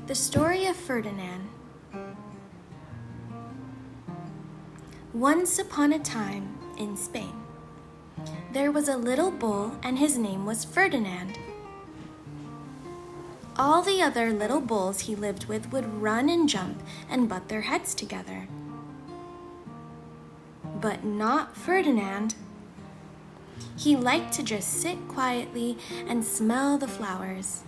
The story of Ferdinand. Once upon a time in Spain, there was a little bull and his name was Ferdinand. All the other little bulls he lived with would run and jump and butt their heads together. But not Ferdinand. He liked to just sit quietly and smell the flowers.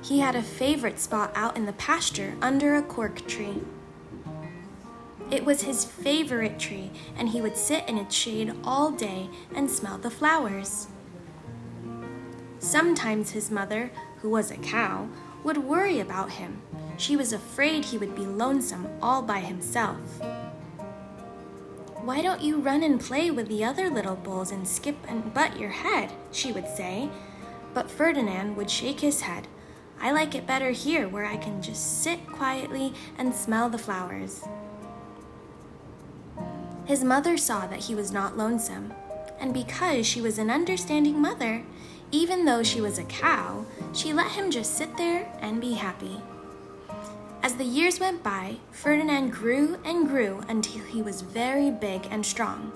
He had a favorite spot out in the pasture under a cork tree. It was his favorite tree, and he would sit in its shade all day and smell the flowers. Sometimes his mother, who was a cow, would worry about him. She was afraid he would be lonesome all by himself. "Why don't you run and play with the other little bulls and skip and butt your head?" she would say. But Ferdinand would shake his head. "I like it better here where I can just sit quietly and smell the flowers." His mother saw that he was not lonesome, and because she was an understanding mother, even though she was a cow, she let him just sit there and be happy. As the years went by, Ferdinand grew and grew until he was very big and strong.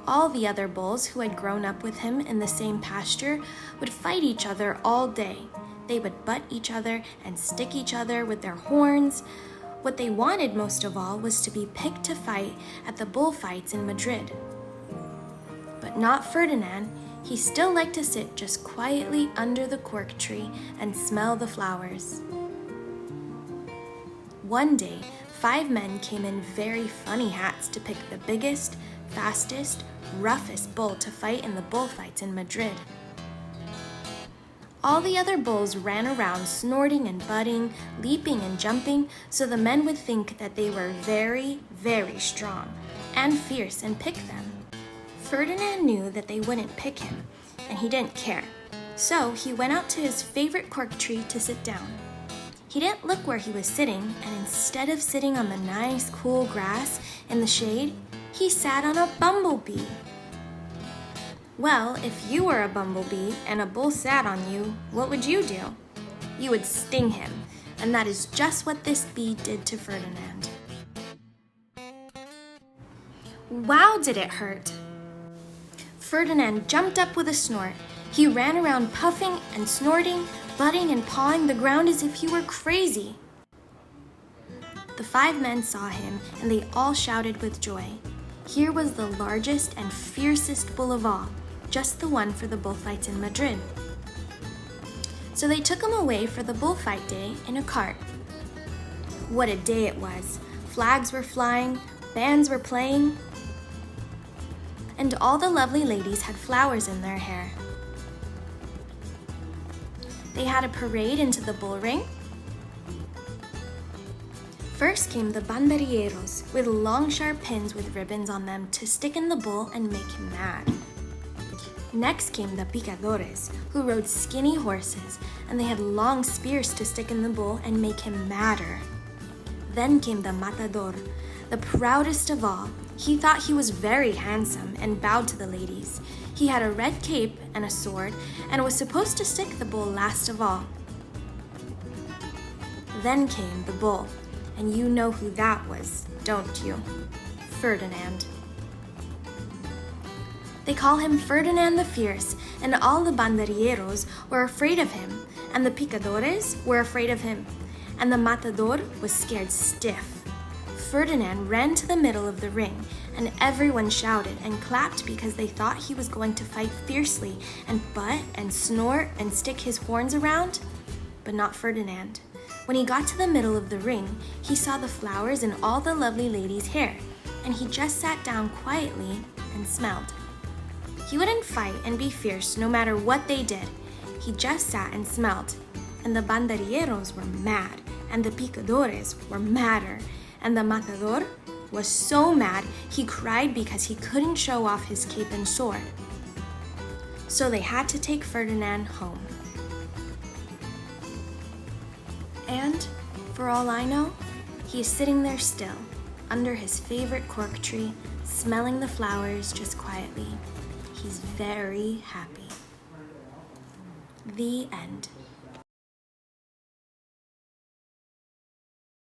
All the other bulls who had grown up with him in the same pasture would fight each other all day. They would butt each other and stick each other with their horns. What they wanted most of all was to be picked to fight at the bullfights in Madrid. But not Ferdinand. He still liked to sit just quietly under the cork tree and smell the flowers. One day, 5 men came in very funny hats to pick the biggest, fastest, roughest bull to fight in the bullfights in Madrid. All the other bulls ran around snorting and butting, leaping and jumping, so the men would think that they were very, very strong and fierce and pick them. Ferdinand knew that they wouldn't pick him, and he didn't care. So he went out to his favorite cork tree to sit down. He didn't look where he was sitting, and instead of sitting on the nice, cool grass in the shade, he sat on a bumblebee. Well, if you were a bumblebee and a bull sat on you, what would you do? You would sting him, and that is just what this bee did to Ferdinand. Wow, did it hurt! Ferdinand jumped up with a snort. He ran around puffing and snorting, butting and pawing the ground as if he were crazy. The 5 men saw him, and they all shouted with joy. Here was the largest and fiercest bull of all, just the one for the bullfights in Madrid. So they took him away for the bullfight day in a cart. What a day it was! Flags were flying, bands were playing, and all the lovely ladies had flowers in their hair. They had a parade into the bull ring. First came the banderilleros with long sharp pins with ribbons on them to stick in the bull and make him mad. Next came the picadores, who rode skinny horses, and they had long spears to stick in the bull and make him madder. Then came the matador, the proudest of all. He thought he was very handsome and bowed to the ladies. He had a red cape and a sword and was supposed to stick the bull last of all. Then came the bull, and you know who that was, don't you? Ferdinand. They call him Ferdinand the Fierce, and all the banderilleros were afraid of him, and the picadores were afraid of him, and the matador was scared stiff. Ferdinand ran to the middle of the ring, and everyone shouted and clapped because they thought he was going to fight fiercely and butt and snort and stick his horns around. But not Ferdinand. When he got to the middle of the ring, he saw the flowers in all the lovely ladies' hair, and he just sat down quietly and smelled. He wouldn't fight and be fierce no matter what they did. He just sat and smelled, and the banderilleros were mad, and the picadores were madder, and the matador was so mad he cried because he couldn't show off his cape and sword. So they had to take Ferdinand home. And, for all I know, he is sitting there still, under his favorite cork tree, smelling the flowers just quietly. He's very happy. The end.